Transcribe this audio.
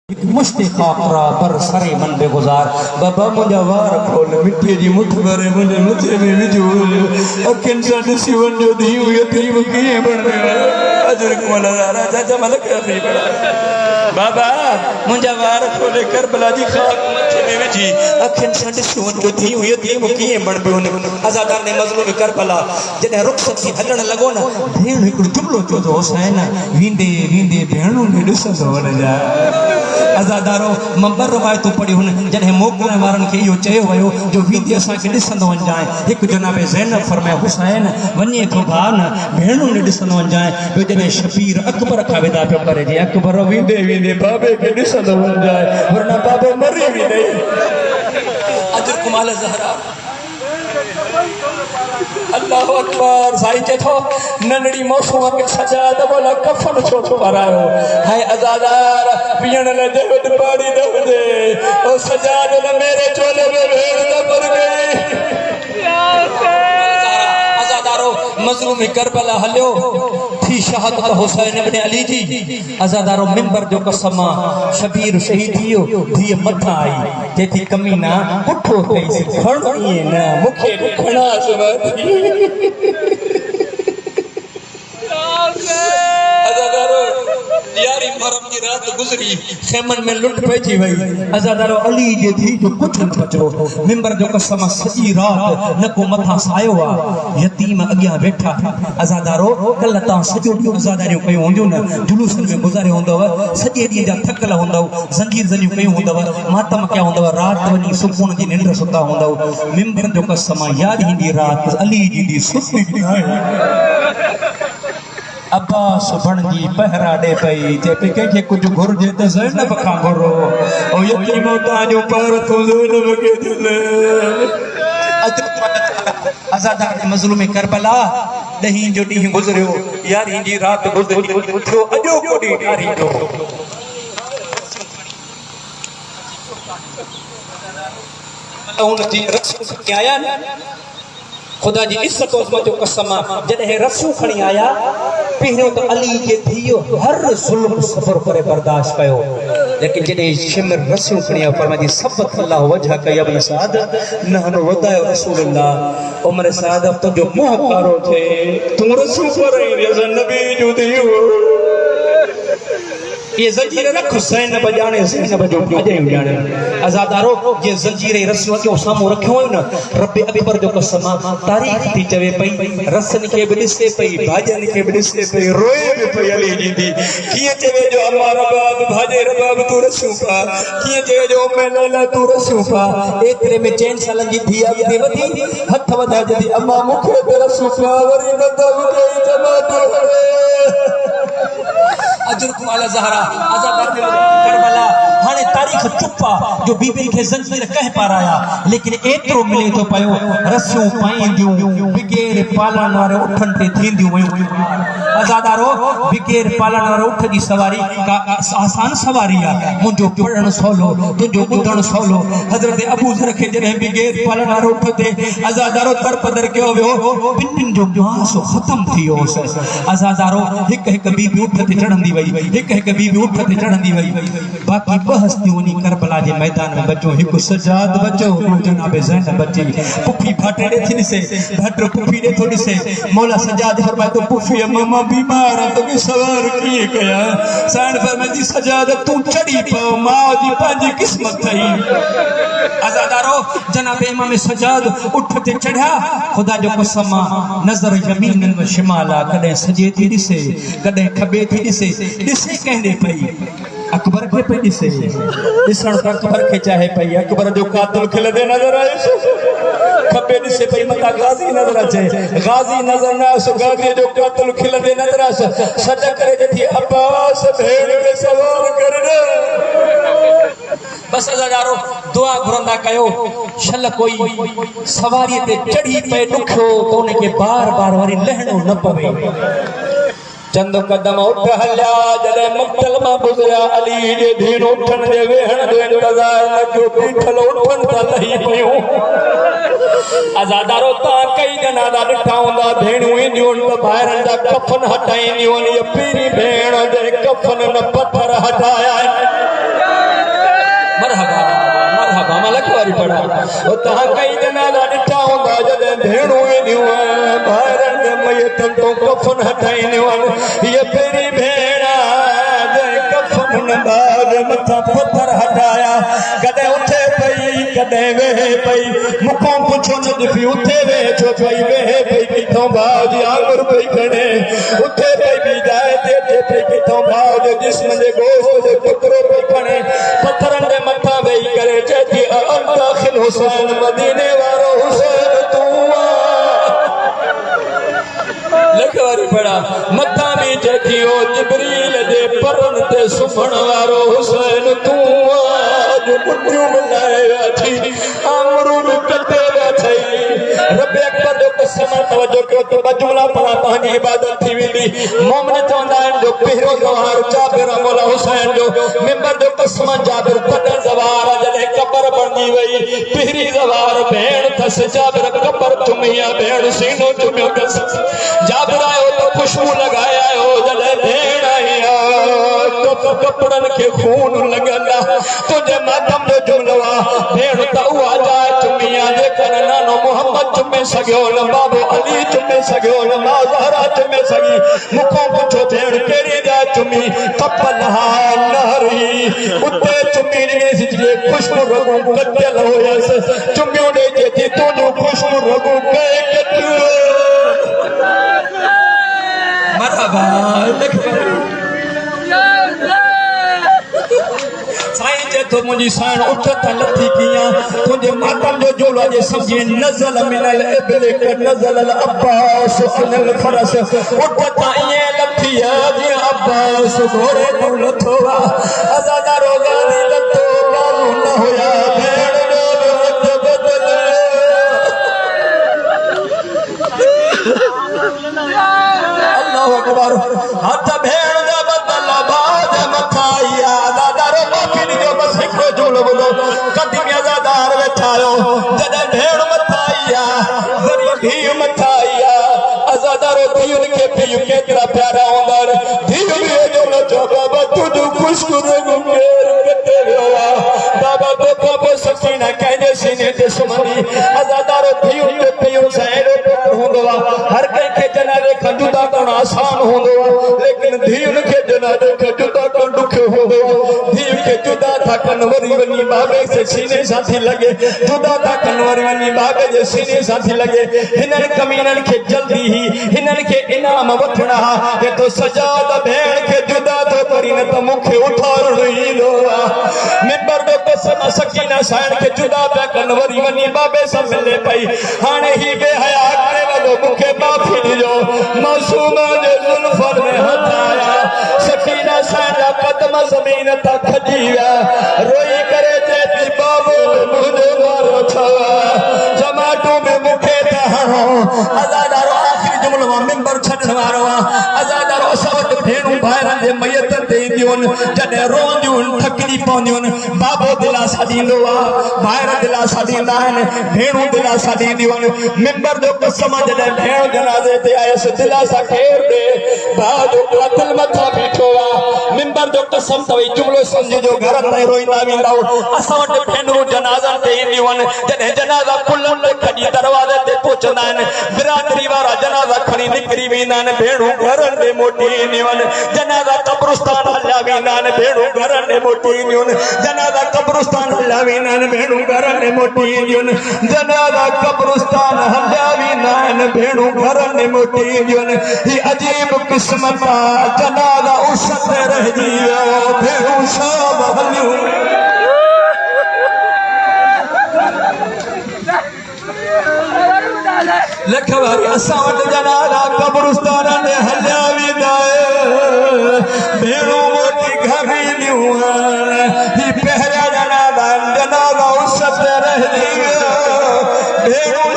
मुश्ते खाकरा पर सरे मन बेगुजार बाबा मुझा वार खोल मिट्टी जी मुठ भरे मुझे मुझे में विजूल अखिन सा दसी वंजो दी हुई थी वो किए बन गया अजर कुमला राजा जमल क्या थी बड़ा बाबा मुझा वार खोले करबला जी खाक मथे में विजी अखिन सा दसी वंजो दी हुई थी वो किए बन गयो अज़ादार ने मजलूम करबला जने रुखसत थी हलण लगो ना भेण हिकड़ो जुमलो चो तो हुसैन वींदे वींदे भेणू ने ॾिसंदो वञा अज़ादारो मंबर रवायतूं पढ़ियूं हुन जॾहिं मोकिलण वारनि खे इहो चयो वियो जो वींदे असांखे ॾिसंदो वञजांइ हिकु जनाब ज़ैनब फरमाया हुसैन वञे थो भाउ न भेणुनि ॾे ॾिसंदो वञजांइ ॿियो जॾहिं शबीर अकबर खां विदा पियो करे जे अकबर वींदे वींदे बाबे खे ॾिसंदो वञजांइ वरना बाबो मरी बि नहीं अजर कुमाल ज़हरा अल्लाह अकबर साईं चए थो नंढड़ी मौसम के सजाद बोला कफन छो छो भरायो हाय अज़ादार पीण न दे वद पानी न दे ओ सजाद न मेरे चोले में भेड़ न मर गई अज़ादारो मजलूम करबला हलियो थी शहादत हुसैन इब्न अली जी अज़ादारो मिंबर जो कसम शबीर शहीद थियो धी मथा आई जेती कमीना उठो कई खण ये न मुखे खणा सुवती अज़ादारो यारी फरम की रात गुजरी खेमन में लुट पैजी वई अज़ादारो अली जे थी जो कुछ न बचो मिंबर जो कसम सजी रात न को मथा सायो आ यतीम अगिया बैठा अज़ादारो कल ता सजो डी अज़ादारियो कयो होंदियो न जुलूसन में गुजारे होंदव सजे डी जा थकल होंदव जंगीर जनी कयो होंदव मातम क्या होंदव रात वनी सुकून जी निंड सुता होंदव मिंबर जो कसम याद हिंदी रात अली जी दी सुती अब्बास बनजी पहरा दे पई जे पे के कुछ घुरजे त ज़ैनब खां घुरो ओ यतीम ताजो पर तो ज़ैनब के दिले अज़ादार ने मजलूम करबला दही जो डी गुजरियो यार हिंदी रात गुजरी उठो अजो कोडी डारी दो उन जी रसूल के आया खुदा जी इज्जत उज़मत जो कसम जॾहिं रसूल खणी आया पहिरियों तो अली जे थियो हर जुल्म सफ़र करे बर्दाश्त कयो लेकिन जॾहिं शिमर रसूल खणी आयो फरमाई सबत अल्लाह वजह का इब्न साद नहनु वदाय रसूलुल्लाह उमर साद तो जो मुंह कारो थे तू रसूल पर ये नबी जो थियो ये जंजीर रख हुसैन बजाने ज़ैनब जो अजय जाने अज़ादारो ये जंजीर रसूल के सामू रखियो न रब अकबर जो कसम तारीख थी चवे पई रसन के भी ॾिसे पई भाजन के भी ॾिसे पई रोए भी पई अली जी दी किए चवे जो अम्मा रबाब भाजे रबाब तू रसूफा किए चवे जो उम्मे लैला तू रसूफा एतरे में चैन सालन जी धिया दे वधी हथ वधा जदी अम्मा मुखे ते रसूफा वरी न दब गई जमात अजर कुमाला ज़हरा अज़ादार ने करबला हाने तारीख चुप्पा जो बीबी के जंजीर कह पाराया लेकिन एतरो मिले तो पयो रस्सियों पाईंदियूं बिगेर पालन वारे उठन ते थींदियूं वयूं अज़ादारो बिगेर पालन वारे उठ जी सवारी का आसान सवारी आ मुंजो पढ़ण सोलो तुजो बुधण सोलो हजरत अबू ज़र के जने बिगेर पालन वारे उठ ते अज़ादारो तर पदर कयो वियो बिन्निन जो मास खत्म थियो अज़ादारो हिक हिक बीबी उठ ते चढ़ंदी वई हिक हिक बीबी उठ ते चढ़ंदी वई बाकी बहस्ती वनी करबला जे मैदान में बचो हिक सजाद बचो जनाब ज़ैनब बची पुफी फाटे दे थी से भटर पुफी दे थोड़ी से मौला सजाद फरमाए तो पुफी मामा बीमार तो के सवार किए गया साण फरमाए जी सजाद तू चढ़ी पाओ मां जी पाजी किस्मत थई अज़ादारो जनाब इमाम सजाद उठ ते चढ़ा खुदा जो कसम नजर यमीन व शिमाला कदे सजे थी दिसे कदे खबे थी दिसे दिसे कहंदे पई अकबर के पे दिसे दिसण अकबर के चाहे पई अकबर जो कातिल खिलदे नजर आए खबे दिसे पई मता गाजी नजर अचे गाजी नजर ना सो गाजी जो कातिल खिलदे नजर आस सज करे जथी अब्बास भेड़ के सवार करने बस अज़ादारो दुआ घुरंदा कयो शल कोई सवारी ते चढ़ी पे दुखो तो उनके बार बार वरी लहणो न पवे चंद कदम उठ हलिया जले मक्तल मां गुजरिया अली जे धीन उठन जे वेहण जो इंतजार न कयो पीठल उठन ता लही पयो अज़ादारो ता कई जना दा ॾिठा हूंदा भेणियूं ईंदियूं त ॿाहिरनि जा कफन हटाईंदियूं ये पीरी भेण जे कफन न पत्थर हटाया वारी पड़ा उता कई जनाजा ॾिठा हूंदा जॾहिं भेणूं ईंदियूं ॿाहिरनि जे मयतनि तो कफन हटाईंदियूं हीअ पहिरीं भेण जंहिं कफन ॿार मथां पथर हटाया कॾहिं उथे पई कॾहिं वेहे पई मूंखां पुछो न ॾिठी उथे वेहे छो पई वेहे पई किथां भाउ जी आंगुर पई खणे उथे पई ॿी जाइ ते अचे पई किथां भाउ जो जिस्म जे गोश्त जो टुकड़ो पई खणे पथरनि जे मथां वेही करे चए थी अंत आखिर हुसैन मदीने वारो हुसैन तूं लिख वारी पढ़ा मथां बि चए थी ओ जिब्रील जे परनि ते सुम्हण वारो हुसैन तूं जो मुंडियूं मिलाए थी आंगुरूं बि कटे थई रब अकबर जो कसम तवज्जो कयो त बजुला पढ़ा तव्हांजी इबादत थी वेंदी मोमिन चवंदा आहिनि जो पहिरियों ज़वार जाबिर मौला हुसैन जो मिंबर जो कसम जाबिर तॾहिं ज़वार जॾहिं कबर बणजी वई पहिरीं ज़वार भेण अथसि जाबिर कबर चुमी भेण सीनो चुमियो अथसि जाबिर आयो त खुशबू लॻाए आयो जॾहिं भेण आई कपड़नि खे खून लॻंदा तुंहिंजे मातम जो जुमिलो आहे भेण त उहा जाइ चुमी जेकर नानो मोहम्मद चुमे सघियो न बाबो अली चुमे सघियो न मां ज़हरा चुमे सघी मूंखां पुछो भेण कहिड़ी जाइ चुमी कपल नहरी उते चुमी ॾिनीसि जे खुशबू रगूं कटियल हुयसि चुमियूं ॾेई चई तुंहिंजूं खुशबू रगूं कई कटियूं मरहबा साईं चए थो मुंहिंजी साण उठ त लथी कीअं तुंहिंजे मातम जो जोलो जे सम्झी नज़ल मिनल इब्लिक नज़ल अब्बास अनल फरस उठ त ईअं लथी जीअं अब्बास घोड़े तूं लथो अज़ादारो गादी लथो माण्हू न हुया भेण जो हथ बदल अल्लाहु अकबर हथ भेण जा बदल बाज मथां आया जो बस हिकिड़ो जुमिलो ॿुधो कदीम अज़ादार वेठा आहियो जॾहिं भेण मथां आई वरी धीउ मथां आई अज़ादारो धीउनि खे पीउ केतिरा प्यारा हूंदा धीउ बि जुमिलो चओ बाबा तुंहिंजो खुशबू रगूं केरु कटे वियो बाबा तोखां पोइ सकीना कंहिंजे सीने ते सुम्हंदी अज़ादारो धीउनि खे पीउनि सां एॾो प्यार हूंदो हर कंहिंखे जनाज़े खां जुदा करणु आसान हूंदो लेकिन धीउनि खे जनाज़े खां जुदा करणु ॾुखियो हूंदो धीउ खे जुदा था कनि वरी वञी बाबे जे सीने सां थी लॻे जुदा था कनि वरी वञी बाबे जे सीने सां थी लॻे हिननि कमीननि खे जल्दी ई हिननि खे इनाम वठणा हे तो सजाद भेण खे जुदा थो करी न त मूंखे उथारणो ईंदो मिंबर जो कसम सकीना साइण खे जुदा पिया कनि वरी वञी बाबे सां मिले पई हाणे ही बेहया करे वॾो मूंखे माफ़ी ॾिजो मासूम जे ज़ुल्फ़नि में हथ आया सकीना साइण जा कदम ज़मीन था खजी विया रोई करे चए थी बाबो मुंहिंजो मारो अथव जमाटो में मूंखे त हणो अज़ादारो आख़िरी जुमिलो मिंबर छॾण वारो अज़ादारो असां वटि भेणूं ॿाहिरनि जे मयतनि ते ईंदियूं आहिनि जॾहिं रोअंदियूं थकिजी पवंदियूं आहिनि बाबो दिलासा ॾींदो ॿाहिरि दिलासा ॾींदा आहिनि भेणूं दिलासा ॾींदियूं आहिनि मिंबर जो कसम जॾहिं भेण जनाज़े ते आयसि दिलासा केरु ॾे भाउ जो कातिल मथां बीठो मिंबर जो कसम त वई जुमिलो सम्झिजो घर ताईं रोईंदा वेंदा असां वटि भेनरूं जनाज़नि ते ईंदियूं आहिनि जॾहिं जनाज़ा पुलनि ते खणी दरवाज़े ते पहुचंदा आहिनि बिरादरी वारा जनाज़ा खणी निकिरी वेंदा आहिनि भेणूं घरनि ते मोटी ईंदियूं आहिनि जनाज़ा कब्रिस्तान हलिया वेंदा आहिनि भेणूं घरनि ते मोटी ईंदियूं आहिनि जनाज़ा कब्रिस्तान हलिया वेंदा आहिनि भेणूं घरनि ते मोटी ईंदियूं आहिनि जनाज़ा कब्रिस्तान हलिया वेंदा आहिनि भेणूं घरनि ते मोटी ईंदियूं आहिनि ही अजीब क़िस्मत जनाज़ा उस ते रहिजी वियो भेणूं शाम हलियूं लख वारी असां वटि जनाज़ा कब्रिस्तान ते हलिया वेंदा भेणूं मोटी घर ईंदियूं ही पहिरियां जनाज़ा उस ते रहिजी वियो भेणूं